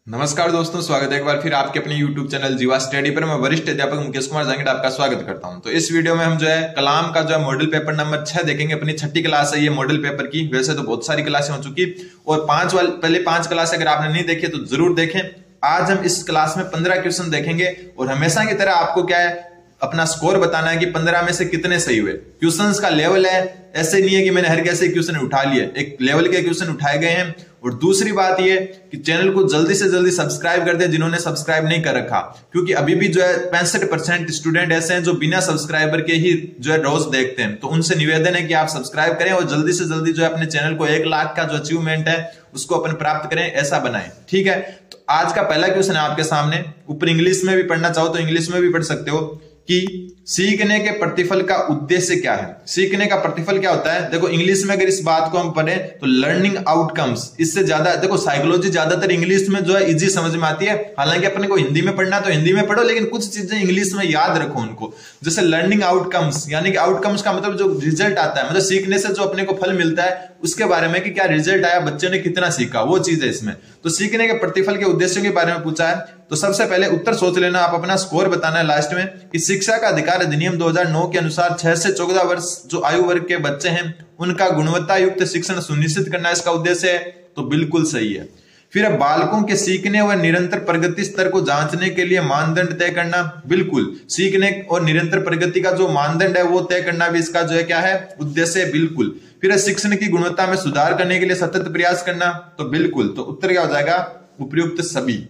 नमस्कार दोस्तों, स्वागत है एक बार फिर आपके अपने YouTube चैनल जीवा स्टडी पर। मैं वरिष्ठ अध्यापक मुकेश कुमार जांगिड आपका स्वागत करता हूं। तो इस वीडियो में हम जो है कलाम का जो है मॉडल पेपर नंबर 6 देखेंगे। अपनी छठी क्लास है ये मॉडल पेपर की। वैसे तो बहुत सारी क्लासें हो चुकी और पहले 5 क्लास अगर आपने नहीं देखी तो जरूर देखें। आज हम इस क्लास में 15 क्वेश्चन देखेंगे और हमेशा की तरह आपको क्या है अपना स्कोर बताना है कि 15 में से कितने सही हुए। क्वेश्चंस का लेवल है, ऐसे नहीं है कि मैंने हर कैसे क्वेश्चन उठा लिए, एक लेवल के क्वेश्चन उठाए गए हैं। और दूसरी बात ये कि चैनल को जल्दी से जल्दी सब्सक्राइब कर दें जिन्होंने सब्सक्राइब नहीं कर रखा, क्योंकि अभी भी जो है 65% स्टूडेंट ऐसे हैं जो बिना सब्सक्राइबर के ही जो है रोज देखते हैं। तो उनसे निवेदन है कि आप सब्सक्राइब करें और जल्दी से जल्दी जो है अपने चैनल को 1 लाख का जो अचीवमेंट है उसको अपन प्राप्त करें, ऐसा बनाएं। ठीक है, तो आज का पहला क्वेश्चन है आपके सामने। ऊपर इंग्लिश में भी पढ़ना चाहो तो इंग्लिश में भी पढ़ सकते हो कि सीखने के प्रतिफल का उद्देश्य क्या है। सीखने का प्रतिफल क्या होता है? देखो इंग्लिश में अगर इस बात को हम पढ़ें तो लर्निंग आउटकम्स, इससे ज्यादा देखो साइकोलॉजी ज्यादातर इंग्लिश में जो है इजी समझ में आती है। हालांकि अपने को हिंदी में पढ़ना तो हिंदी में पढ़ो, लेकिन कुछ चीजें इंग्लिश में याद रखो उनको। जैसे लर्निंग आउटकम्स, यानी कि आउटकम्स का मतलब जो रिजल्ट आता है, मतलब सीखने से जो अपने को फल मिलता है उसके बारे में कि क्या रिजल्ट आया, बच्चे ने कितना सीखा, वो चीज है इसमें। तो सीखने के प्रतिफल के उद्देश्यों के बारे में पूछा है। तो सबसे पहले उत्तर सोच लेना, आप अपना स्कोर बताना है लास्ट में कि शिक्षा का अधिकार अधिनियम 2009 के अनुसार 6 से 14 वर्ष जो आयु वर्ग के बच्चे हैं उनका गुणवत्ता युक्त शिक्षण सुनिश्चित करना इसका उद्देश्य है। तो बिल्कुल सही है। फिर अब बालकों के सीखने व निरंतर प्रगति स्तर को जांचने के लिए मानदंड तय करना, बिल्कुल सीखने और निरंतर प्रगति का जो मानदंड है वो तय करना भी इसका जो है क्या है उद्देश्य है, बिल्कुल। फिर शिक्षण की गुणवत्ता में सुधार करने के लिए सतत प्रयास करना, तो बिल्कुल। तो उत्तर क्या हो जाएगा? उपर्युक्त सभी।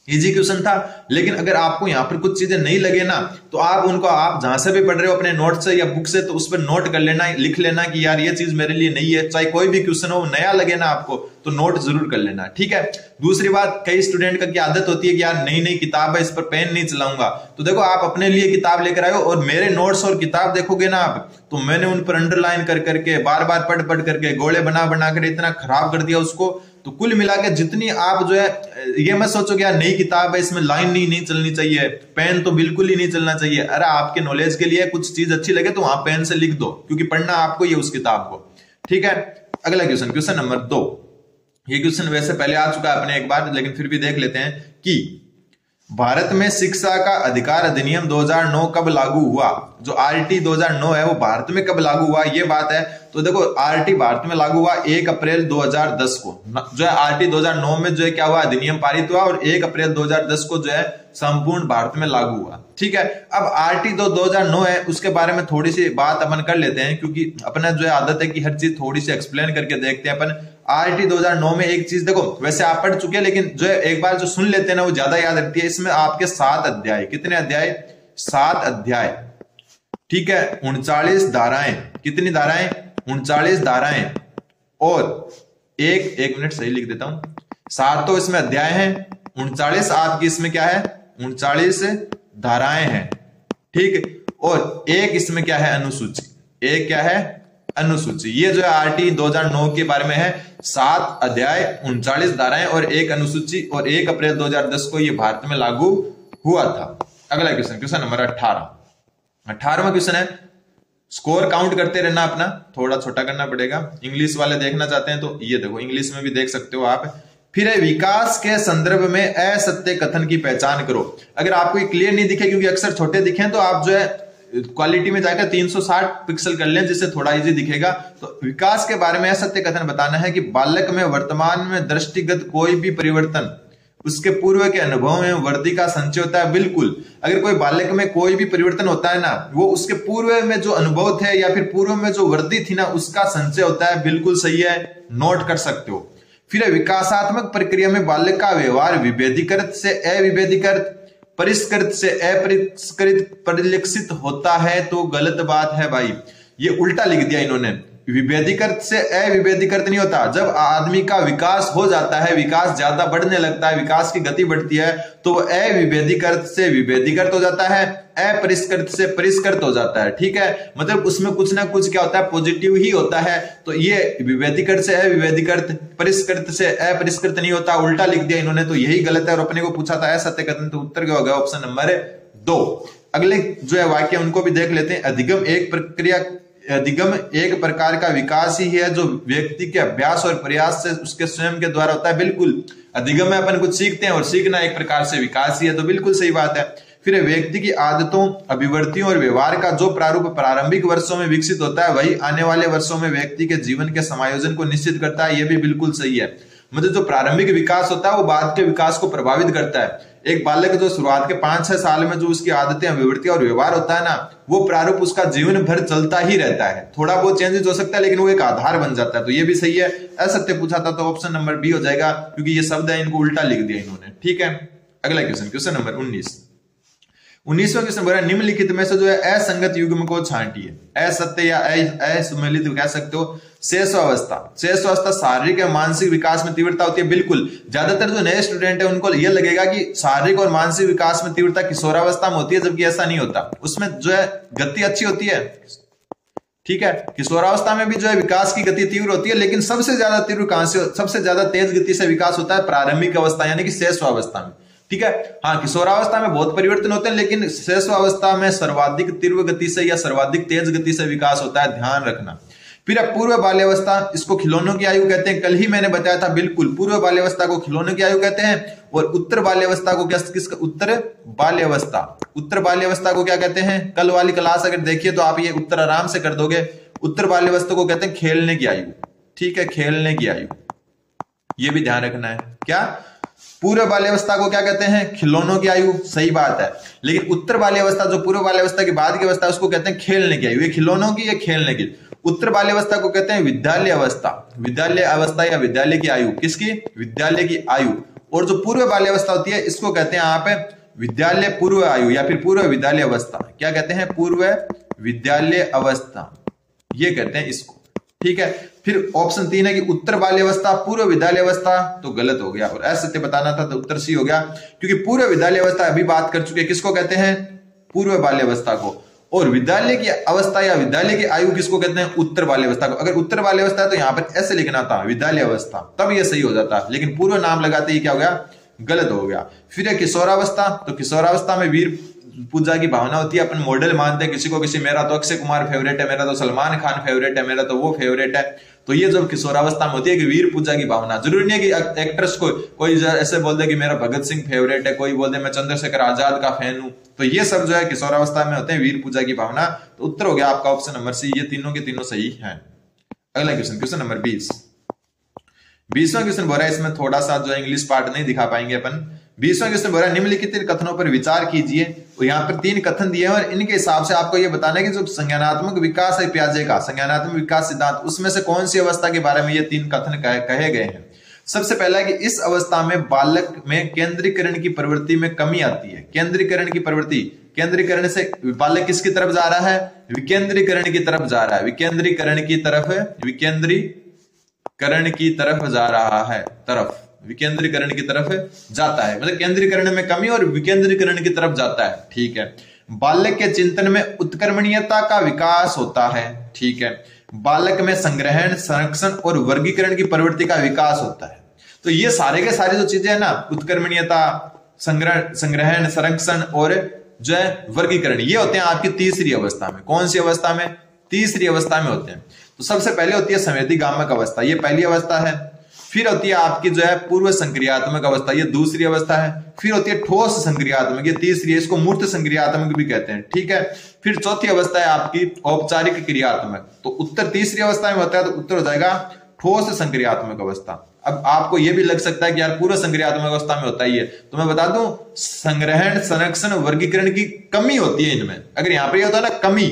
इजी क्वेश्चन था, लेकिन अगर आपको यहाँ पर कुछ चीजें नहीं लगे ना तो आप उनको आप जहां से भी पढ़ रहे हो अपने नोट से या बुक से, तो उस पर नोट कर लेना, लिख लेना कि यार ये चीज मेरे लिए नहीं है। चाहे कोई भी क्वेश्चन हो नया लगे ना आपको तो नोट जरूर कर लेना, ठीक है। दूसरी बात, कई स्टूडेंट का क्या आदत होती है कि यार नई नई किताब है इस पर पेन नहीं चलाऊंगा। तो देखो आप अपने लिए किताब लेकर आए हो और मेरे नोट्स और किताब देखोगे ना आप, तो मैंने उन पर अंडरलाइन कर करके बार बार पढ़ पढ़ करके गोले बना बना कर इतना खराब कर दिया उसको। तो कुल मिला के जितनी आप जो है ये मत सोचो कि यार नई किताब है इसमें लाइन नहीं चलनी चाहिए, पेन तो बिल्कुल ही नहीं चलना चाहिए। अरे आपके नॉलेज के लिए कुछ चीज अच्छी लगे तो वहां पेन से लिख दो, क्योंकि पढ़ना आपको ये उस किताब को, ठीक है। अगला क्वेश्चन, क्वेश्चन नंबर 2। ये क्वेश्चन वैसे पहले आ चुका है अपने एक बार, लेकिन फिर भी देख लेते हैं कि भारत में शिक्षा का अधिकार अधिनियम 2009 कब लागू हुआ। जो आरटी 2009 है वो भारत में कब लागू हुआ ये बात है। तो देखो आरटी भारत में लागू हुआ 1 अप्रैल 2010 को। जो है आरटी 2009 में जो है क्या हुआ, अधिनियम पारित हुआ और 1 अप्रैल 2010 को जो है संपूर्ण भारत में लागू हुआ, ठीक है। अब आरटी 2009 है उसके बारे में थोड़ी सी बात अपन कर लेते हैं, क्योंकि अपना जो है आदत है कि हर चीज थोड़ी सी एक्सप्लेन करके देखते हैं अपन। आरटी 2009 में एक चीज देखो, वैसे आप पढ़ चुके हैं लेकिन जो है एक बार जो सुन लेते हैं ना वो ज्यादा याद रखती है। इसमें आपके 7 अध्याय, कितने अध्याय? 7 अध्याय, ठीक है। 39 धाराएं, कितनी धाराएं? 39 धाराएं और एक मिनट सही लिख देता हूं, 7 तो इसमें अध्याय हैं, 39 आपकी इसमें क्या है 39 धाराएं हैं, ठीक। और एक इसमें क्या है अनुसूची, एक क्या है अनुसूची। ये जो है आरटी 2009 के बारे में है, 7 अध्याय 39 धाराएं और एक अनुसूची, और 1 अप्रैल 2010 को ये भारत में लागू हुआ था। अगला क्वेश्चन, क्वेश्चन नंबर 18वां क्वेश्चन है। स्कोर काउंट करते रहना, अपना थोड़ा छोटा करना पड़ेगा। इंग्लिश वाले देखना चाहते हैं तो ये देखो इंग्लिश में भी देख सकते हो आप। फिर विकास के संदर्भ में असत्य कथन की पहचान करो। अगर आपको ये क्लियर नहीं दिखे, क्योंकि अक्सर छोटे दिखे, तो आप जो है क्वालिटी में जाकर 360 पिक्सल कर लें जिससे थोड़ा इजी दिखेगा। तो विकास के बारे में असत्य कथन बताना है कि बालक में वर्तमान में दृष्टिगत कोई भी परिवर्तन उसके पूर्व के अनुभव में वृद्धि का संचय होता है, बिल्कुल। अगर कोई बालक में कोई भी परिवर्तन होता है ना, वो उसके पूर्व में जो अनुभव थे या फिर पूर्व में जो वृद्धि थी ना उसका संचय होता है, बिल्कुल सही है, नोट कर सकते हो। फिर विकासात्मक प्रक्रिया में बालक का व्यवहार विभेदीकृत से अविभेदीकृत, परिष्कृत से अपरिष्कृत परिलक्षित होता है, तो गलत बात है भाई, ये उल्टा लिख दिया इन्होंने। विभेदीकृत से अविभेदीकृत नहीं होता। जब आदमी का विकास हो जाता है, विकास ज्यादा बढ़ने लगता है, विकास की गति बढ़ती है, तो वो अविभेदीकृत से विभेदीकृत हो जाता है, अपरिष्कृत से परिष्कृत हो जाता है, ठीक है। मतलब उसमें कुछ ना कुछ क्या होता है, पॉजिटिव ही होता है। तो ये विभेदीकृत से अविभेदीकृत, परिष्कृत से अपरिष्कृत नहीं होता, उल्टा लिख दिया इन्होंने, तो यही गलत है। और अपने को पूछा था असत्य कथन, तो उत्तर क्या होगा? Option number 2। अगले जो है वाक्य उनको भी देख लेते हैं। अधिगम एक प्रकार का विकास ही है जो व्यक्ति के अभ्यास और प्रयास से उसके स्वयं के द्वारा होता है, बिल्कुल। अधिगम में अपन कुछ सीखते हैं और सीखना एक प्रकार से विकास ही है, तो बिल्कुल सही बात है। फिर व्यक्ति की आदतों, अभिवृत्तियों और व्यवहार का जो प्रारूप प्रारंभिक वर्षों में विकसित होता है वही आने वाले वर्षों में व्यक्ति के जीवन के समायोजन को निश्चित करता है। यह भी बिल्कुल सही है। मतलब जो प्रारंभिक विकास होता है वो बाद के विकास को प्रभावित करता है। एक बालक जो शुरुआत के 5-6 साल में जो उसकी आदतें, अभिवृत्तियां और व्यवहार होता है ना, वो प्रारूप उसका जीवन भर चलता ही रहता है। थोड़ा बहुत चेंजेस हो सकता है लेकिन वो एक आधार बन जाता है। तो ये भी सही है। असत्य पूछा था तो ऑप्शन नंबर बी हो जाएगा, क्योंकि ये शब्द है इनको उल्टा लिख दिया इन्होंने। ठीक है, अगला क्वेश्चन, क्वेश्चन नंबर 19वां क्वेश्चन बोला निम्नलिखित में से जो है असंगत युग्म को छांटिए। असत्य या असम्मिलित कह सकते हो। शेषावस्था, शेषावस्था शारीरिक या मानसिक विकास में तीव्रता होती है। बिल्कुल, ज्यादातर जो नए स्टूडेंट है उनको यह लगेगा कि शारीरिक और मानसिक विकास में तीव्रता किशोरावस्था में होती है, जबकि ऐसा नहीं होता। उसमें जो है गति अच्छी होती है। ठीक है, किशोरावस्था में भी जो है विकास की गति तीव्र होती है, लेकिन सबसे ज्यादा तीव्र कहां से, सबसे ज्यादा तेज गति से विकास होता है प्रारंभिक अवस्था यानी कि शेषावस्था में। ठीक है, हाँ, किशोरावस्था में बहुत परिवर्तन होते हैं, लेकिन शेषावस्था में सर्वाधिक तीव्र गति से या सर्वाधिक तेज गति से विकास होता है, ध्यान रखना। फिर अब पूर्व बाल्यावस्था, इसको खिलौनों की आयु कहते हैं। कल ही मैंने बताया था, बिल्कुल, पूर्व बाल्यावस्था को खिलौनों की आयु कहते हैं। और उत्तर बाल्यावस्था को क्या, किसका, उत्तर बाल्यावस्था, उत्तर बाल्यावस्था को क्या कहते हैं? कल वाली क्लास अगर देखिए तो आप ये उत्तर आराम से कर दोगे। उत्तर बाल्यावस्था को कहते हैं खेलने की आयु। ठीक है, खेलने की आयु, ये भी ध्यान रखना है। क्या, पूर्व बाल्यावस्था को क्या कहते हैं? खिलौनों की आयु, सही बात है। लेकिन उत्तर बाल्यावस्था, जो पूर्व बाल्यावस्था के बाद की अवस्था, उसको कहते हैं खेलने की आयु। ये खिलौनों की, ये खेलने की। उत्तर बाल्यावस्था को कहते हैं विद्यालय अवस्था, विद्यालय अवस्था या विद्यालय की आयु। किसकी? विद्यालय की आयु। और जो पूर्व बाल्यावस्था होती है इसको कहते हैं आप विद्यालय पूर्व आयु या फिर पूर्व विद्यालय अवस्था। क्या कहते हैं? पूर्व विद्यालय अवस्था, ये कहते हैं इसको। ठीक है, फिर ऑप्शन 3 है कि उत्तर बाल्यावस्था पूर्व विद्यालय अवस्था, तो गलत हो गया। और असत्य बताना था तो उत्तर सी हो गया, क्योंकि पूर्व विद्यालय अवस्था अभी बात कर चुके हैं, किसको कहते हैं? पूर्व बाल्यावस्था को। और विद्यालय की अवस्था या विद्यालय की आयु किसको कहते हैं? उत्तर बाल्यावस्था को। अगर उत्तर बाल्यावस्था है तो यहां पर ऐसे लिखना था विद्यालय अवस्था, तब ये सही हो जाता, लेकिन पूर्व नाम लगाते ही क्या हो गया? गलत हो गया। फिर है किशोरावस्था, तो किशोरावस्था में वीर पूजा की भावना होती है। अपन मॉडल मानते हैं किसी को, किसी, मेरा तो अक्षय कुमार फेवरेट है, मेरा तो सलमान खान फेवरेट है, मेरा तो वो फेवरेट है। तो ये जब किशोरावस्था में होती है कि वीर पूजा की भावना, जरूरी नहीं है कि एक्ट्रेस को कोई ऐसे बोल दे कि मेरा भगत सिंह फेवरेट है, कोई बोल दे मैं चंद्रशेखर आजाद का फैन हूं। तो ये सब जो है किशोरावस्था में होते हैं, वीर पूजा की भावना। तो उत्तर हो गया आपका ऑप्शन नंबर सी, ये तीनों के तीनों सही है। अगला क्वेश्चन, क्वेश्चन नंबर 20वां क्वेश्चन बोल रहा है, इसमें थोड़ा सा जो है इंग्लिश पार्ट नहीं दिखा पाएंगे अपन। 20वां क्वेश्चन बोल रहा है निम्नलिखित कथनों पर विचार कीजिए। और यहाँ पर 3 कथन दिए हैं और इनके हिसाब से आपको ये बताना है कि जो संज्ञानात्मक विकास है पियाजे का, संज्ञानात्मक विकास सिद्धांत, उसमें से कौन सी अवस्था के बारे में ये 3 कथन कहे गए हैं। सबसे पहला है कि इस अवस्था में बालक में केंद्रीकरण की प्रवृत्ति में कमी आती है। केंद्रीकरण की प्रवृत्ति, केंद्रीकरण से बालक किसकी तरफ जा रहा है? विकेंद्रीकरण की तरफ जा रहा है, विकेंद्रीकरण की तरफ, विकेंद्रीकरण की तरफ जा रहा है, तरफ, विकेंद्रीकरण की तरफ जाता है। मतलब केंद्रीकरण में कमी और विकेंद्रीकरण की तरफ जाता है। ठीक है, बालक के चिंतन में उत्कर्मणीयता का विकास होता है। ठीक है, बालक में संग्रहण, संरक्षण और वर्गीकरण की प्रवृत्ति का विकास होता है। तो ये सारे के सारे जो चीजें है ना, उत्कर्मणीयता, संग्रहण, संरक्षण और जो है वर्गीकरण, ये होते हैं आपकी तीसरी अवस्था में। कौन सी अवस्था में? तीसरी अवस्था में होते हैं। तो सबसे पहले होती है संवेदीगामक अवस्था, ये पहली अवस्था है। फिर होती है आपकी जो है पूर्व संक्रियात्मक अवस्था, ये दूसरी अवस्था है। फिर होती है ठोस संक्रियात्मक, ये तीसरी है, इसको मूर्त संक्रियात्मक भी कहते हैं। ठीक है, फिर चौथी अवस्था है आपकी औपचारिक क्रियात्मक। तो उत्तर तीसरी अवस्था में होता है, तो उत्तर हो जाएगा ठोस संक्रियात्मक अवस्था। अब आपको यह भी लग सकता है कि यार पूर्व संक्रियात्मक अवस्था में होता ही है, तो मैं बता दूं संग्रहण, संरक्षण, वर्गीकरण की कमी होती है इनमें। अगर यहां पर यह होता है ना कमी,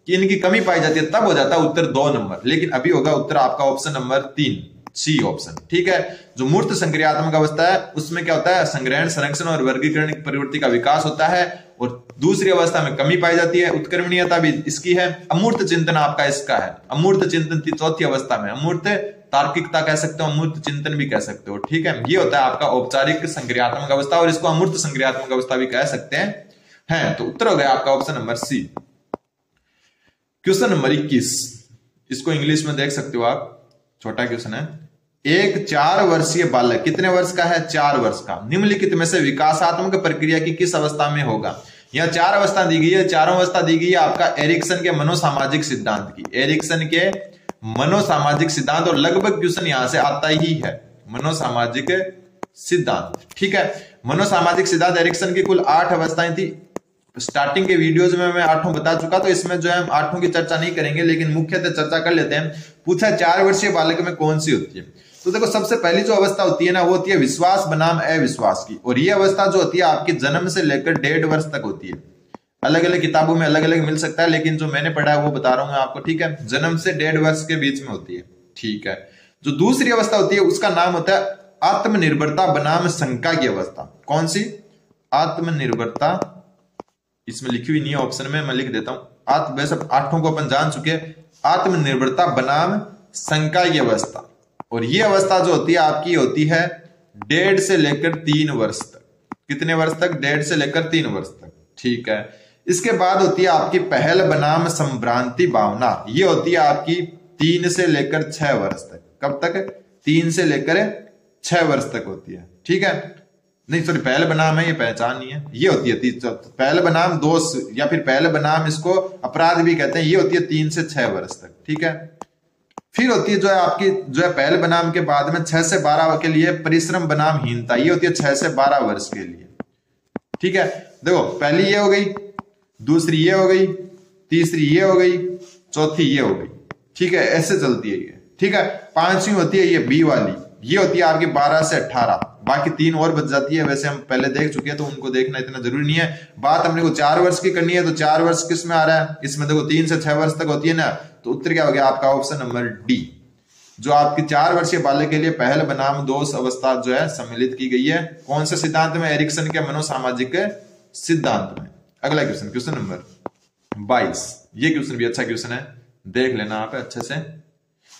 कि इनकी कमी पाई जाती है, तब हो जाता है उत्तर 2 नंबर। लेकिन अभी होगा उत्तर आपका ऑप्शन नंबर 3, सी ऑप्शन। ठीक है, जो मूर्त संक्रियात्मक अवस्था है उसमें क्या होता है? संग्रहण, संरक्षण और वर्गीकरण की प्रवृत्ति का विकास होता है। और दूसरी अवस्था में कमी पाई जाती है, उत्कर्मणीयता भी इसकी है। अमूर्त चिंतन आपका इसका है, अमूर्त चिंतन चौथी अवस्था में, अमूर्त तार्किकता कह सकते हो, अमूर्त चिंतन भी कह सकते हो। ठीक है, ये होता है आपका औपचारिक संक्रियात्मक अवस्था, और इसको अमूर्त संक्रियात्मक अवस्था भी कह सकते हैं। तो उत्तर हो गया आपका option number C. Question number 21, इसको इंग्लिश में देख सकते हो आप, छोटा क्वेश्चन है। एक 4 वर्षीय बालक, कितने वर्ष का है? 4 वर्ष का, निम्नलिखित में से विकासात्मक प्रक्रिया की किस अवस्था में होगा? यह 4 अवस्था दी गई है, चारों अवस्था दी गई है आपका एरिक्सन के मनोसामाजिक सिद्धांत की, एरिक्सन के मनोसामाजिक सिद्धांत। और लगभग क्वेश्चन यहां से आता ही है, मनोसामाजिक सिद्धांत। ठीक है, मनोसामाजिक सिद्धांत एरिक्सन की कुल 8 अवस्थाएं थी। स्टार्टिंग के वीडियोस में मैं 8 बता चुका, तो इसमें जो है हम 8 की चर्चा नहीं करेंगे, लेकिन मुख्यतः चर्चा कर लेते हैं। पूछा 4 वर्षीय बालक में कौन सी होती है, तो देखो सबसे पहली जो अवस्था होती है ना, वो होती है विश्वास बनाम अविश्वास की। और ये अवस्था जो होती है आपकी जन्म से लेकर 1.5 वर्ष तक होती है। अलग अलग किताबों में अलग अलग मिल सकता है, लेकिन जो मैंने पढ़ा है वो बता रहा हूं मैं आपको। ठीक है, जन्म से 1.5 वर्ष के बीच में होती है। ठीक है, जो दूसरी अवस्था होती है उसका नाम होता है आत्मनिर्भरता बनाम शंका की अवस्था। कौन सी? आत्मनिर्भरता, इसमें लिखी हुई नहीं है ऑप्शन में, मैं लिख देता हूं। वैसे 8 को अपन जान चुके हैं। आत्मनिर्भरता बनाम शंका की अवस्था। और ये अवस्था जो होती है आपकी होती है 1.5 से लेकर 3 वर्ष तक। कितने वर्ष तक? 1.5 से लेकर 3 वर्ष तक। ठीक है, इसके बाद होती है आपकी पहल बनाम संभ्रांति भावना। ये होती है आपकी 3 से लेकर 6 वर्ष तक। कब तक? 3 से लेकर 6 वर्ष तक होती है। ठीक है, नहीं सॉरी, पहल बनाम है, ये पहचान नहीं है। ये होती है पहल बनाम दोष, या फिर पहल बनाम इसको अपराध भी कहते हैं। ये होती है 3 से 6 वर्ष तक। ठीक है, फिर होती है जो है आपकी जो है पहल बनाम के बाद में 6 से 12 के लिए परिश्रम बनाम हीनता। ये होती है 6 से 12 वर्ष के लिए। ठीक है, देखो पहली ये हो गई, दूसरी ये हो गई, तीसरी ये हो गई, चौथी ये हो गई। ठीक है, ऐसे चलती है ये। ठीक है, 5वीं होती है ये बी वाली, ये होती है आपकी 12 से 18। बाकी 3 और बच जाती है, वैसे हम पहले देख चुके हैं तो उनको देखना इतना जरूरी नहीं है। बात हमने को 4 वर्ष की करनी है, तो 4 वर्ष किस में आ रहा है? इसमें देखो 3 से 6 वर्ष तक होती है ना, तो उत्तर क्या हो गया आपका? ऑप्शन नंबर डी, जो आपकी 4 वर्षीय बालक के लिए पहल बनाम दोष अवस्था जो है सम्मिलित की गई है। कौन से सिद्धांत में? एरिक्सन के मनोसामाजिक सिद्धांत में। अगला क्वेश्चन, क्वेश्चन नंबर 22। ये क्वेश्चन भी अच्छा क्वेश्चन है, देख लेना आप अच्छे से।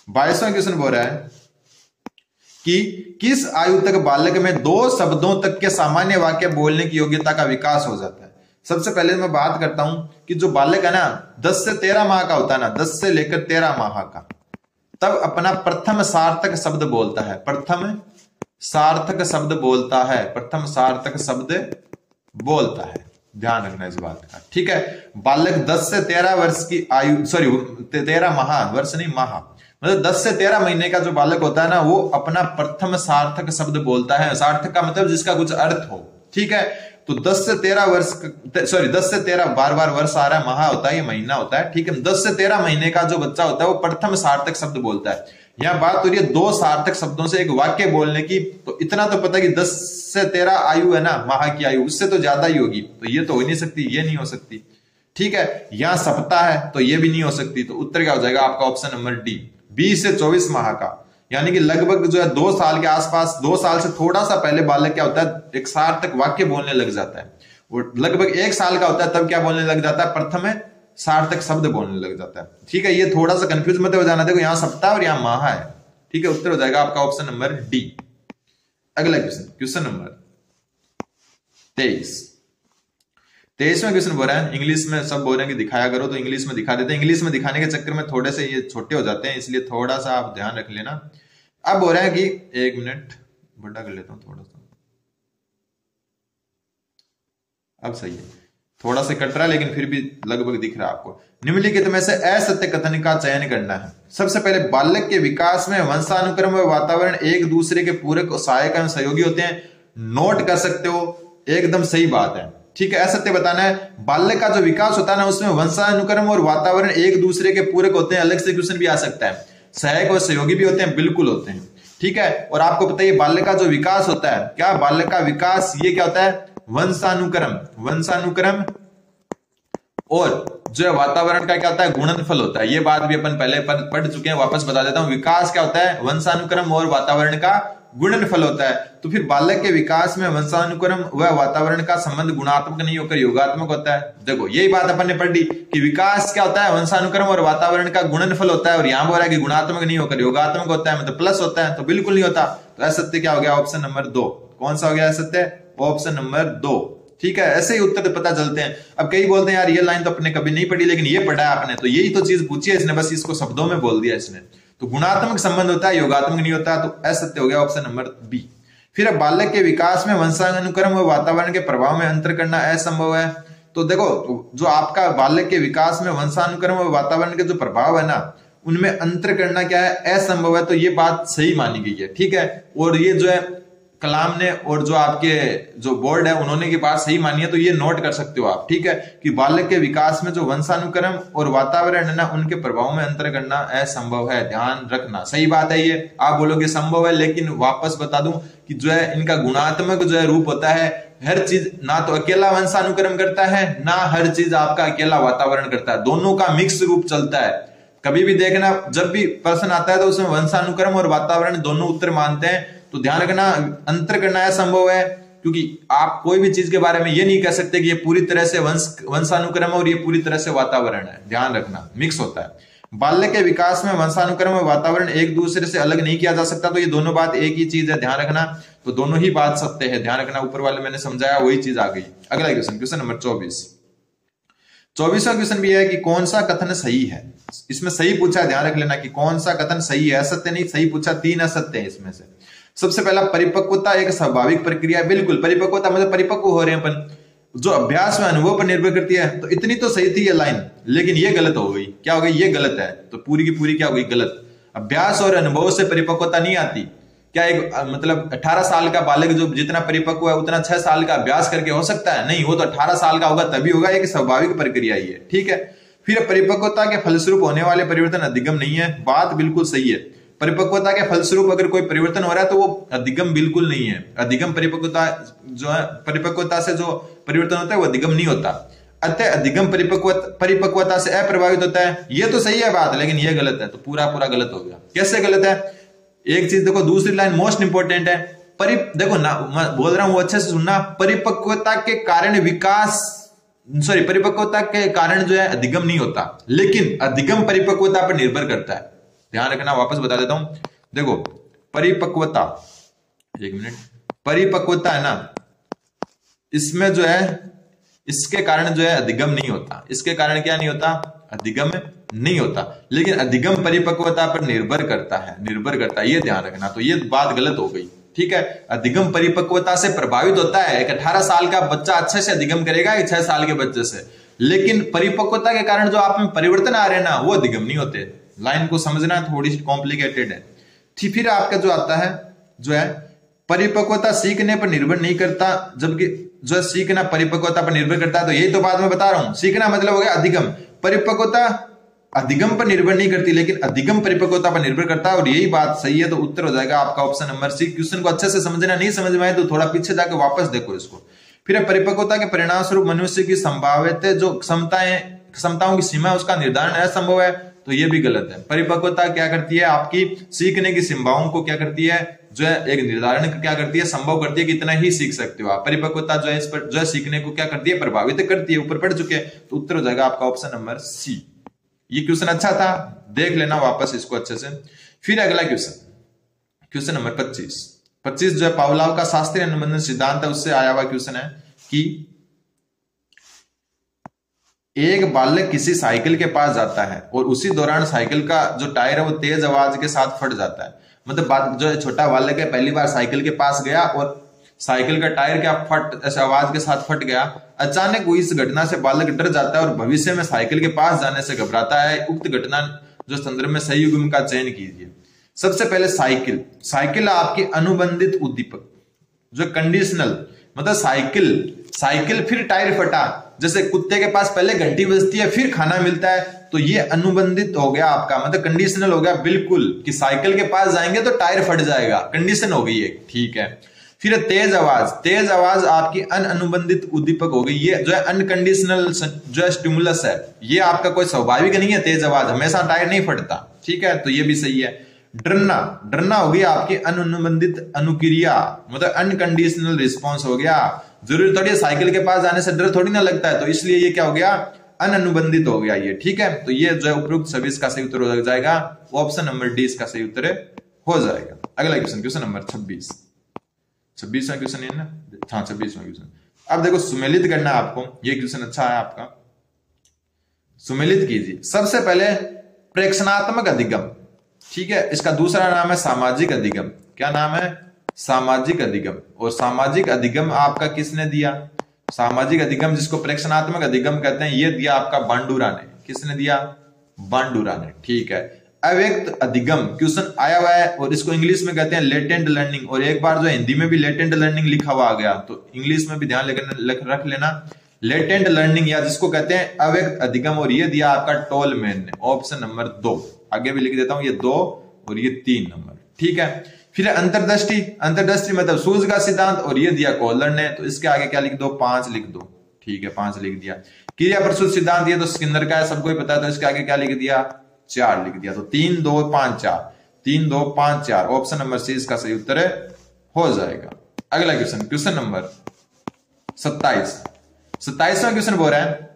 22वां क्वेश्चन बोल रहा है कि किस आयु तक बालक में 2 शब्दों तक के सामान्य वाक्य बोलने की योग्यता का विकास हो जाता है? सबसे पहले मैं बात करता हूं कि जो बालक है ना 10 से 13 माह का होता है ना, 10 से लेकर 13 माह का, तब अपना प्रथम सार्थक शब्द बोलता है। प्रथम सार्थक शब्द बोलता है, प्रथम सार्थक शब्द बोलता है। ध्यान रखना इस बात का। ठीक है, बालक 10 से 13 वर्ष की आयु, सॉरी 13 माह, वर्ष नहीं माह, मतलब 10 से 13 महीने का जो बालक होता है ना, वो अपना प्रथम सार्थक शब्द बोलता है। सार्थक का मतलब जिसका कुछ अर्थ हो। ठीक है, तो 10 से 13 वर्ष, सॉरी 10 से 13 बार वर्ष आ रहा है, माह होता है, ये महीना होता है। ठीक है, 10 से 13 महीने का जो बच्चा होता है वो प्रथम सार्थक शब्द बोलता है। यहां बात हो रही है 2 सार्थक शब्दों से एक वाक्य बोलने की, तो इतना तो पता है कि 10 से 13 आयु है ना, माह की आयु, उससे तो ज्यादा ही होगी, तो ये तो हो नहीं सकती, ये नहीं हो सकती। ठीक है, यहां सप्ताह है तो ये भी नहीं हो सकती, तो उत्तर क्या हो जाएगा आपका? ऑप्शन नंबर डी, 20 से 24 माह का, यानी कि लगभग जो है 2 साल के आसपास, 2 साल से थोड़ा सा पहले बालक क्या होता है? एक सार्थक वाक्य बोलने लग जाता है। और लगभग 1 साल का होता है तब क्या बोलने लग जाता है? प्रथम सार्थक शब्द बोलने लग जाता है। ठीक है, ये थोड़ा सा कंफ्यूज मत हो जाना, देखो यहां सप्ताह और यहां माह है। ठीक है, उत्तर हो जाएगा आपका ऑप्शन नंबर डी। अगला क्वेश्चन, क्वेश्चन नंबर 23। 23वां क्वेश्चन बोल रहा है, इंग्लिश में सब बोल रहे हैं कि दिखाया करो, तो इंग्लिश में दिखा देते हैं। इंग्लिश में दिखाने के चक्कर में थोड़े से ये छोटे हो जाते हैं, इसलिए थोड़ा सा आप ध्यान रख लेना। अब बोल रहा है कि 1 मिनट बड़ा कर लेता हूं थोड़ा सा, अब सही है, थोड़ा सा कट रहा है लेकिन फिर भी लगभग दिख रहा है आपको। निम्नलिखित में से असत्य कथन का चयन करना है। सबसे पहले, बालक के विकास में वंशानुक्रम व वातावरण एक दूसरे के पूरक और सहायक एवं सहयोगी होते हैं। नोट कर सकते हो, एकदम सही बात है। ठीक है, असत्य बताना है। बालक का जो विकास होता है ना, उसमें वंशानुक्रम और वातावरण एक दूसरे के पूरक होते हैं। अलग से क्वेश्चन भी आ सकता है, सहायक और सहयोगी भी होते हैं, बिल्कुल होते हैं। ठीक है, और आपको पता है बालक का जो विकास होता है, क्या बालक का विकास ये क्या होता है? वंशानुक्रम, वंशानुक्रम, और जो है वातावरण का क्या होता है? गुणनफल होता है। ये बात भी अपन पहले पढ़ चुके हैं, वापस बता देता हूं। विकास क्या होता है? वंशानुक्रम और वातावरण का गुणनफल होता है। तो फिर बालक के विकास में वंशानुक्रम व वातावरण का संबंध गुणात्मक नहीं होकर योगात्मक होता है। देखो यही बात अपन ने पढ़ ली कि विकास क्या होता है? वंशानुक्रम और वातावरण का गुणनफल होता है, और यहां बोल रहा है कि गुणात्मक नहीं होकर योगात्मक होता है, मतलब प्लस होता है, तो बिल्कुल नहीं होता। तो असत्य क्या हो गया? Option number 2। कौन सा हो गया असत्य? Option number 2। ठीक है, ऐसे ही उत्तर पता चलते हैं। अब कई बोलते हैं यार ये लाइन तो अपने कभी नहीं पढ़ी, लेकिन ये पढ़ा है आपने, तो यही तो चीज पूछी है इसने, बस इसको शब्दों में बोल दिया इसने। तो गुणात्मक संबंध होता है, योगात्मक नहीं होता, तो असत्य हो गया ऑप्शन नंबर बी। फिर अब बालक के विकास में वंशानुक्रम व वातावरण के प्रभाव में अंतर करना असंभव है। तो देखो जो आपका बालक के विकास में वंशानुक्रम व वातावरण के जो प्रभाव है ना, उनमें अंतर करना क्या है? असंभव है। तो ये बात सही मानी गई है। ठीक है, और ये जो है कलाम ने और जो आपके जो बोर्ड है उन्होंने की बात सही मानी है, तो ये नोट कर सकते हो आप, ठीक है, कि बालक के विकास में जो वंशानुक्रम और वातावरण है ना, उनके प्रभाव में अंतर करना असंभव है, ध्यान रखना। सही बात है, ये आप बोलोगे संभव है, लेकिन वापस बता दूं कि जो है इनका गुणात्मक जो है रूप होता है, हर चीज ना तो अकेला वंशानुक्रम करता है, ना हर चीज आपका अकेला वातावरण करता है, दोनों का मिक्स रूप चलता है। कभी भी देखना, जब भी प्रश्न आता है तो उसमें वंशानुक्रम और वातावरण दोनों उत्तर मानते हैं, तो ध्यान रखना अंतर करना असंभव है, क्योंकि आप कोई भी चीज के बारे में ये नहीं कह सकते कि ये पूरी तरह से वंशानुक्रम और ये पूरी तरह से वातावरण है, ध्यान रखना मिक्स होता है। बाल्य के विकास में वंशानुक्रम और वातावरण एक दूसरे से अलग नहीं किया जा सकता, तो ये दोनों बात एक ही चीज है, ध्यान रखना, तो दोनों ही बात सत्य है, ध्यान रखना। ऊपर वाले मैंने समझाया वही चीज आ गई। अगला क्वेश्चन, क्वेश्चन नंबर 24वां क्वेश्चन भी है कि कौन सा कथन सही है। इसमें सही पूछा है, ध्यान रख लेना कि कौन सा कथन सही है, असत्य नहीं, सही पूछा, 3 असत्य है इसमें से। सबसे पहला, परिपक्वता एक स्वाभाविक प्रक्रिया है। बिल्कुल, परिपक्वता मतलब परिपक्व हो रहे हैं अपन, जो अभ्यास में अनुभव पर निर्भर करती है, तो इतनी तो सही थी ये लाइन, लेकिन ये गलत हो गई। क्या हो गई? ये गलत है, तो पूरी की पूरी क्या हो गई? गलत। अभ्यास और अनुभव से परिपक्वता नहीं आती। क्या एक मतलब 18 साल का बालक जो जितना परिपक्व है उतना 6 साल का अभ्यास करके हो सकता है? नहीं, वो तो 18 साल का होगा तभी होगा, एक स्वाभाविक प्रक्रिया ही है, ठीक है। फिर परिपक्वता के फलस्वरूप होने वाले परिवर्तन अधिगम नहीं है, बात बिल्कुल सही है। परिपक्वता के फलस्वरूप अगर कोई परिवर्तन हो रहा है तो वो अधिगम बिल्कुल नहीं है। अधिगम परिपक्वता जो है, परिपक्वता से जो परिवर्तन होता है वो अधिगम नहीं होता। अतः अधिगम परिपक्वता से अप्रभावित होता है, ये तो सही है बात, लेकिन ये गलत है, तो पूरा पूरा गलत हो गया। कैसे गलत है? एक चीज देखो, दूसरी लाइन मोस्ट इंपोर्टेंट है। देखो ना, मैं बोल रहा हूं वो अच्छे से सुनना। परिपक्वता के कारण परिपक्वता के कारण जो है अधिगम नहीं होता, लेकिन अधिगम परिपक्वता पर निर्भर करता है, ध्यान रखना। वापस बता देता हूं, देखो परिपक्वता, एक मिनट, परिपक्वता है ना, इसमें जो है इसके कारण जो है अधिगम नहीं होता। इसके कारण क्या नहीं होता? अधिगम नहीं होता, लेकिन अधिगम परिपक्वता पर निर्भर करता है, ये ध्यान रखना। तो ये बात गलत हो गई, ठीक है। अधिगम परिपक्वता से प्रभावित होता है। एक 18 साल का बच्चा अच्छे से अधिगम करेगा 6 साल के बच्चे से, लेकिन परिपक्वता के कारण जो आप में परिवर्तन आ रहे हैं ना, वो अधिगम नहीं होते। लाइन को समझना थोड़ी सी कॉम्प्लिकेटेड है। फिर आपका जो आता है जो है परिपक्वता सीखने पर निर्भर नहीं करता, जबकि जो सीखना परिपक्वता पर निर्भर करता है, तो यही तो बात मैं बता रहा हूं। सीखना मतलब हो गया अधिगम, परिपक्वता अधिगम पर निर्भर नहीं करती, लेकिन अधिगम परिपक्वता पर निर्भर करता है, और यही बात सही है। तो उत्तर हो जाएगा आपका ऑप्शन नंबर सी। क्वेश्चन को अच्छे से समझना, नहीं समझ में आए तो थोड़ा पीछे जाकर वापस देखो इसको। फिर परिपक्वता के परिणाम स्वरूप मनुष्य की संभावित जो क्षमताओं की सीमा उसका निर्धारण असंभव है, तो ये भी गलत है। परिपक्वता क्या करती है? आपकी सीखने की सीमाओं को क्या करती है? जो है एक निर्धारण क्या करती है? संभव करती है कि इतना ही सीख सकते हो आप। परिपक्वता जो है इस पर जो है सीखने को क्या करती है? प्रभावित करती है। ऊपर पढ़ चुके, तो उत्तर हो जाएगा आपका ऑप्शन नंबर सी। ये क्वेश्चन अच्छा था, देख लेना वापस इसको अच्छे से। फिर अगला क्वेश्चन, क्वेश्चन नंबर 25 जो है पावलोव का शास्त्रीय अनुबंधन सिद्धांत है, उससे आया हुआ क्वेश्चन है कि एक बालक किसी साइकिल के पास जाता है और उसी दौरान साइकिल का जो टायर है वो तेज आवाज के साथ फट जाता है। मतलब जो छोटा बालक है पहली बार साइकिल के पास गया और साइकिल का टायर क्या फट ऐसे आवाज के साथ फट गया। अचानक हुई इस घटना से बालक डर जाता है और भविष्य में साइकिल के पास जाने से घबराता है। उक्त घटना जो संदर्भ में सही युग्म का चयन कीजिए। सबसे पहले साइकिल आपकी अनुबंधित उद्दीपक जो कंडीशनल, मतलब साइकिल फिर टायर फटा, जैसे कुत्ते के पास पहले घंटी बजती है फिर खाना मिलता है, तो ये अनुबंधित हो गया आपका, मतलब कंडीशनल हो गया बिल्कुल, कि साइकिल के पास जाएंगे तो टायर फट जाएगा, कंडीशन हो गई एक, ठीक है। फिर तेज आवाज आपकी अनुबंधित उद्दीपक हो गई। ये जो है अनकंडीशनल जो है स्टिमुलस है, ये आपका कोई स्वाभाविक नहीं है। तेज आवाज हमेशा टायर नहीं फटता, ठीक है, तो ये भी सही है। डरना हो गया आपकी अनुबंधित अनुक्रिया, मतलब अनकंडीशनल रिस्पॉन्स हो गया। जरूरी थोड़ी है साइकिल के पास जाने से डर थोड़ी ना लगता है, तो इसलिए ये क्या हो गया? अनुबंधित हो गया ये, ठीक है। तो ये जो है उपरोक्त सभी इसका सही उत्तर हो जाएगा, ऑप्शन नंबर डी इसका सही उत्तर हो जाएगा। अगला क्वेश्चन नंबर 26वां क्वेश्चन है ना, हाँ 26वां क्वेश्चन। अब देखो सुमेलित करना है आपको, ये क्वेश्चन अच्छा है आपका, सुमेलित कीजिए। सबसे पहले प्रेक्षणात्मक अधिगम, ठीक है, इसका दूसरा नाम है सामाजिक अधिगम। क्या नाम है? सामाजिक अधिगम। और सामाजिक अधिगम आपका किसने दिया? सामाजिक अधिगम जिसको प्रेक्षणात्मक अधिगम कहते हैं, ये दिया आपका बांडुरा ने। किसने दिया? बांडुरा ने, ठीक है। अव्यक्त अधिगम क्वेश्चन आया हुआ है और इसको इंग्लिश में कहते हैं लेटेंट लर्निंग, और एक बार जो हिंदी में भी लेटेंट लर्निंग लिखा हुआ आ गया तो इंग्लिश में भी ध्यान रख लेना लेटेंट लर्निंग, या जिसको कहते हैं अव्यक्त अधिगम। और ये दिया आपका टोलमैन ने, ऑप्शन नंबर 2। आगे भी लिख देता हूं, ये 2 और ये 3 नंबर, ठीक है। फिर अंतर्दृष्टि, अंतर्दृष्टि मतलब सूझ का सिद्धांत, और ये दिया कोहलर ने, तो इसके आगे क्या लिख दो, 5 लिख दो, ठीक है, 5 लिख दिया। क्रिया प्रसूत सिद्धांत ये तो स्किनर का है, सबको ही पता है, तो इसके आगे क्या लिख दिया, 4 लिख दिया। तो 3 2 5 4, 3 2 5 4, ऑप्शन नंबर सी इसका सही उत्तर हो जाएगा। अगला क्वेश्चन, क्वेश्चन नंबर 27। 27वां क्वेश्चन बोल रहा है,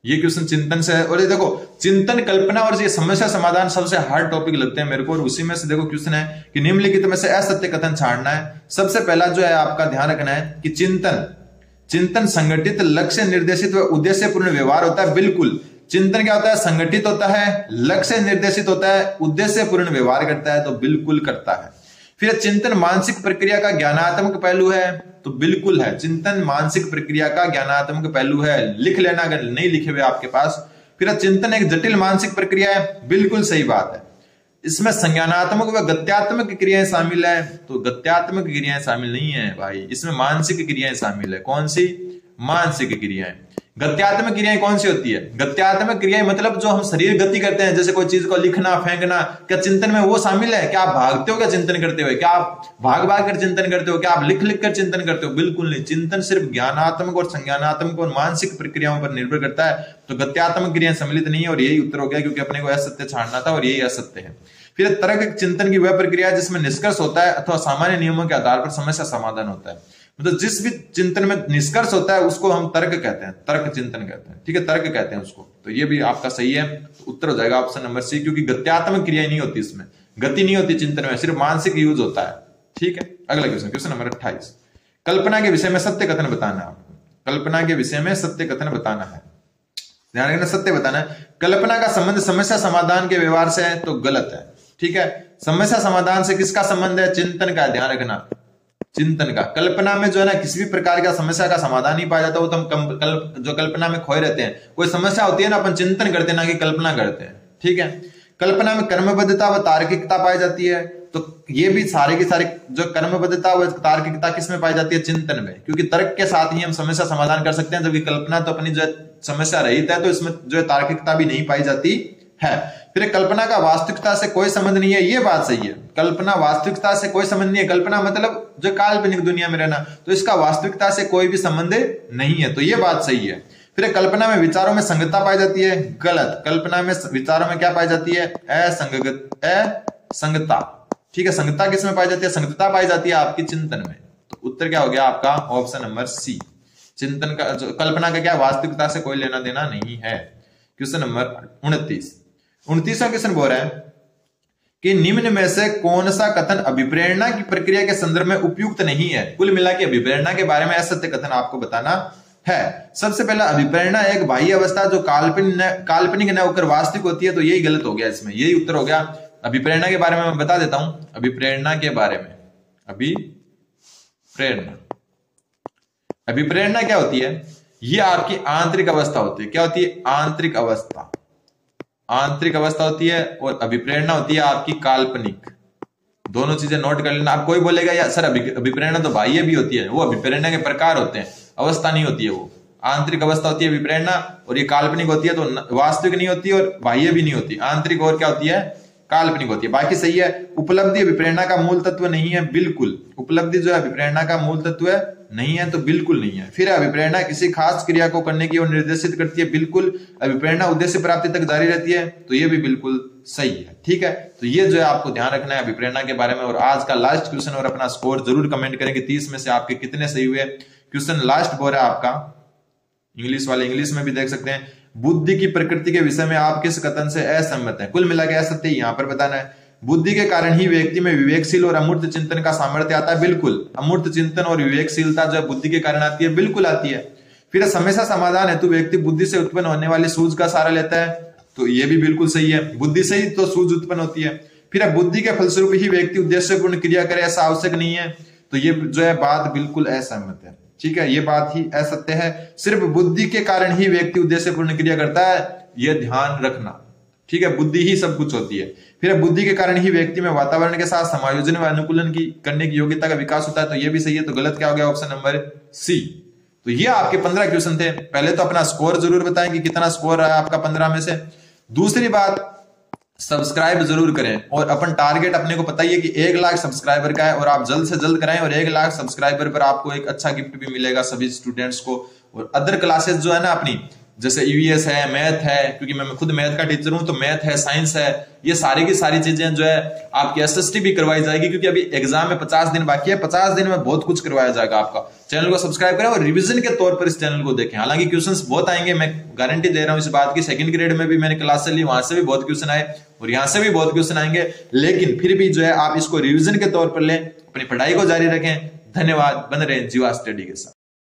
ये क्वेश्चन चिंतन से है, और ये देखो चिंतन, कल्पना और ये समस्या समाधान सबसे हार्ड टॉपिक लगते हैं मेरे को, और उसी में से देखो क्वेश्चन है कि निम्नलिखित में से असत्य कथन छाड़ना है। सबसे पहला जो है आपका ध्यान रखना है कि चिंतन संगठित, लक्ष्य निर्देशित व उद्देश्यपूर्ण व्यवहार होता है। बिल्कुल, चिंतन क्या होता है, संगठित होता है, लक्ष्य निर्देशित होता है, उद्देश्यपूर्ण व्यवहार करता है, तो बिल्कुल करता है। फिर चिंतन मानसिक प्रक्रिया का ज्ञानात्मक पहलू है, तो बिल्कुल है, चिंतन मानसिक प्रक्रिया का ज्ञानात्मक पहलू है, लिख लेना अगर नहीं लिखे हुए आपके पास। फिर चिंतन एक जटिल मानसिक प्रक्रिया है, बिल्कुल सही बात है। इसमें संज्ञानात्मक व गत्यात्मक क्रियाएं शामिल है, तो गत्यात्मक क्रियाएं शामिल नहीं है भाई, इसमें मानसिक क्रियाएं शामिल है। कौन सी, मानसिक क्रियाएं। गत्यात्मक क्रियाएं कौन सी होती है, गत्यात्मक क्रियाएं मतलब जो हम शरीर गति करते हैं, जैसे कोई चीज को लिखना, फेंकना, क्या चिंतन में वो शामिल है? क्या आप भागते हो क्या चिंतन करते हुए? क्या आप भाग भाग कर चिंतन करते हो? क्या आप लिख लिख कर चिंतन करते हो? बिल्कुल नहीं, चिंतन सिर्फ ज्ञानात्मक और संज्ञानात्मक और मानसिक प्रक्रियाओं पर निर्भर करता है, तो गत्यात्मक क्रियाएं सम्मिलित नहीं है, और यही उत्तर हो गया, क्योंकि अपने को असत्य छाड़ना था और यही असत्य है। फिर तर्क चिंतन की वह प्रक्रिया है जिसमें निष्कर्ष होता है अथवा सामान्य नियमों के आधार पर समस्या समाधान होता है। मतलब जिस भी चिंतन में निष्कर्ष होता है उसको हम तर्क कहते हैं, तर्क चिंतन कहते हैं, ठीक है, तर्क कहते हैं उसको। तो ये भी आपका सही है, तो उत्तर हो जाएगा ऑप्शन नंबर सी, क्योंकि गत्यात्मक क्रिया नहीं होती, इसमें गति नहीं होती चिंतन में, सिर्फ मानसिक यूज होता है, ठीक है। अगला क्वेश्चन, क्वेश्चन नंबर 28। कल्पना के विषय में सत्य कथन बताना है आपको, कल्पना के विषय में सत्य कथन बताना है, ध्यान रखना, सत्य बताना है। कल्पना का संबंध समस्या समाधान के व्यवहार से है, तो गलत है, ठीक है। समस्या समाधान से किसका संबंध है, चिंतन का, ध्यान रखना, चिंतन का। कल्पना में जो है ना किसी भी प्रकार का समस्या का समाधान नहीं पाया जाता, वो तो हम जो कल्पना में खोए रहते हैं। कोई समस्या होती है ना, अपन चिंतन करते हैं ना कि कल्पना करते हैं, ठीक है। कल्पना में कर्मबद्धता व तार्किकता पाई जाती है, तो ये भी सारे के सारे जो कर्मबद्धता व तार्किकता किस में पाई जाती है, चिंतन में, क्योंकि तर्क के साथ ही हम समस्या समाधान कर सकते हैं, जबकि कल्पना तो अपनी जो समस्या रहित है, तो इसमें जो तार्किकता भी नहीं पाई जाती है। फिर कल्पना का वास्तविकता से कोई संबंध नहीं है, ये बात सही है, कल्पना वास्तविकता से कोई संबंध नहीं है, कल्पना मतलब जो काल्पनिक दुनिया में रहना, तो इसका वास्तविकता से कोई भी संबंध नहीं है, तो ये बात सही है। फिर कल्पना में विचारों में संगतता पाई जाती है, गलत, कल्पना में विचारों में क्या पाई जाती है, असंगता, ठीक है। संगतता किसमें पाई जाती है, संगतता पाई जाती है आपकी चिंतन में, तो उत्तर क्या हो गया आपका ऑप्शन नंबर सी। चिंतन का जो कल्पना का क्या वास्तविकता से कोई लेना देना नहीं है। क्वेश्चन नंबर 29वां क्वेश्चन बोल रहा है कि निम्न में से कौन सा कथन अभिप्रेरणा की प्रक्रिया के संदर्भ में उपयुक्त नहीं है। कुल मिला के अभिप्रेरणा के बारे में असत्य कथन आपको बताना है। सबसे पहला, अभिप्रेरणा एक बाह्य अवस्था जो काल्पनिक न होकर वास्तविक होती है, तो यही गलत हो गया, इसमें यही उत्तर हो गया। अभिप्रेरणा के बारे में मैं बता देता हूं, अभिप्रेरणा के बारे में, अभिप्रेरणा क्या होती है, ये आपकी आंतरिक अवस्था होती है। क्या होती है, आंतरिक अवस्था, आंतरिक अवस्था होती है, और अभिप्रेरणा होती है आपकी काल्पनिक। दोनों चीजें नोट कर लेना। आप कोई बोलेगा या सर अभिप्रेरणा तो बाह्य भी होती है, वो अभिप्रेरणा के प्रकार होते हैं, अवस्था नहीं होती है। वो आंतरिक अवस्था होती है अभिप्रेरणा, और ये काल्पनिक होती है, तो वास्तविक नहीं होती और बाह्य भी नहीं होती, आंतरिक और क्या होती है, काल्पनिक होती है। बाकी सही है। उपलब्धि अभिप्रेरणा का मूल तत्व नहीं है, बिल्कुल, उपलब्धि जो है अभिप्रेरणा का मूल तत्व नहीं है, तो बिल्कुल नहीं है। फिर अभिप्रेरणा किसी खास क्रिया को करने की ओर निर्देशित करती है, बिल्कुल। अभिप्रेरणा उद्देश्य प्राप्ति तक जारी रहती है, तो ये भी बिल्कुल सही है, ठीक है। तो ये जो है आपको ध्यान रखना है अभिप्रेरणा के बारे में। और आज का लास्ट क्वेश्चन, और अपना स्कोर जरूर कमेंट करेंगे 30 में से आपके कितने सही हुए। क्वेश्चन लास्ट बोल रहा है आपका, इंग्लिश वाले इंग्लिश में भी देख सकते हैं, बुद्धि की प्रकृति के विषय में आप किस कथन से असहमत हैं। कुल मिला के असत्य यहां पर बताना है। बुद्धि के कारण ही व्यक्ति में विवेकशील और अमूर्त चिंतन का सामर्थ्य आता है, बिल्कुल। अमूर्त चिंतन और विवेकशीलता जो बुद्धि के कारण आती है, बिल्कुल आती है। फिर समस्या समाधान हेतु व्यक्ति बुद्धि से उत्पन्न होने वाली सूझ का सहारा लेता है, तो ये भी बिल्कुल सही है, बुद्धि से ही तो सूझ उत्पन्न होती है। फिर बुद्धि के फलस्वरूप ही व्यक्ति उद्देश्यपूर्ण क्रिया करे, ऐसा आवश्यक नहीं है, तो ये जो है बात बिल्कुल असहमत है, ठीक है, ये बात ही असत्य है। सिर्फ बुद्धि के कारण ही व्यक्ति उद्देश्यपूर्ण क्रिया करता है, यह ध्यान रखना, ठीक है, बुद्धि ही सब कुछ होती है। फिर बुद्धि के कारण ही व्यक्ति में वातावरण के साथ समायोजन व अनुकूलन की करने की योग्यता का विकास होता है। तो ये भी सही है, तो गलत क्या हो गया, ऑप्शन नंबर सी। तो ये आपके 15 क्वेश्चन थे। पहले तो अपना स्कोर जरूर बताएं कि कितना स्कोर रहा आपका 15 में से। दूसरी बात, सब्सक्राइब जरूर करें, और अपन टारगेट अपने को पता ही है कि 1 लाख सब्सक्राइबर का है, और आप जल्द से जल्द कराएं, और 1 लाख सब्सक्राइबर पर आपको एक अच्छा गिफ्ट भी मिलेगा सभी स्टूडेंट्स को। और अदर क्लासेस जो है ना अपनी, जैसे ईवीएस है, मैथ है, क्योंकि मैं खुद मैथ का टीचर हूं, तो मैथ है, साइंस है, ये सारी की सारी चीजें जो है आपकी एसएसटी भी करवाई जाएगी, क्योंकि अभी एग्जाम में 50 दिन बाकी है। 50 दिन में बहुत कुछ करवाया जाएगा आपका। चैनल को सब्सक्राइब करें और रिवीजन के तौर पर इस चैनल को देखें। हालांकि क्वेश्चंस बहुत आएंगे, मैं गारंटी दे रहा हूं इस बात की। सेकंड ग्रेड में भी मैंने क्लास ली, वहां से भी बहुत क्वेश्चन आए और यहां से भी बहुत क्वेश्चन आएंगे, लेकिन फिर भी जो है आप इसको रिवीजन के तौर पर लें, अपनी पढ़ाई को जारी रखें। धन्यवाद, बने रहें जीवा स्टडी के साथ।